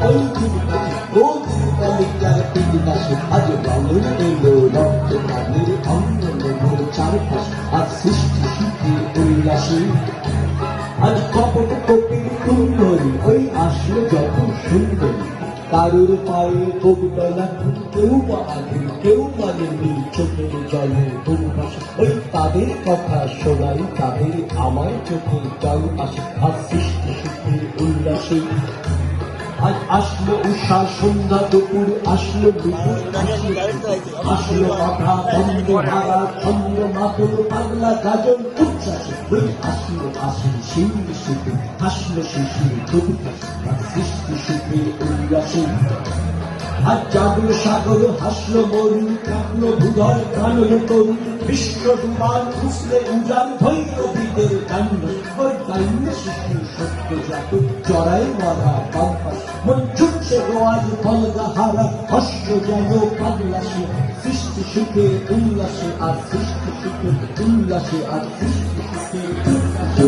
ওই দিনকালে ও দিনকালে যার দিনদাসে আজ রঙের এলো রক্ত প্রাণের অঙ্গ মনের চারপাশ আর সৃষ্টি শিখে উল্লাসে আজ কপট কপির কুণ্ডলী ওই আসলো যত সুন্দরী কারুর পায়ে কবিতা লেখুন কেউ বা আগে কেউ মানে নীল চোখের জলে দুর্বাস ওই তাদের কথা শোনাই তাদের আমার চোখে জল আসে আর সৃষ্টি সুখে উল্লাসে আজ আসলো উষা সন্ধ্যা দুপুর আসলো দুপুর আসলো কথা বন্ধ হারা ছন্দ মাতুল পাগলা গাজন উচ্ছ্বাসে ওই আসলো আসি শিল্পী শিল্পী আসলো শিশির কবিতা আর সৃষ্টি সুখে উল্লাসে আজ জাগলো সাগর হাসলো মরু কাঁপলো ভূধর কানলো তরু বিশ্ব দুবার খুসলে উজান ভৈরবীদের কান্ড ওই কান্ড শিশু সত্য জাত চড়াই মারা বাম্পাস মন ছুটছে গোয়াজ ফলগা হারা হস্য যেন পাগলাসে সৃষ্টি সুখে উল্লাসে আর সৃষ্টি সুখে উল্লাসে আর সৃষ্টি সুখে উল্লাসে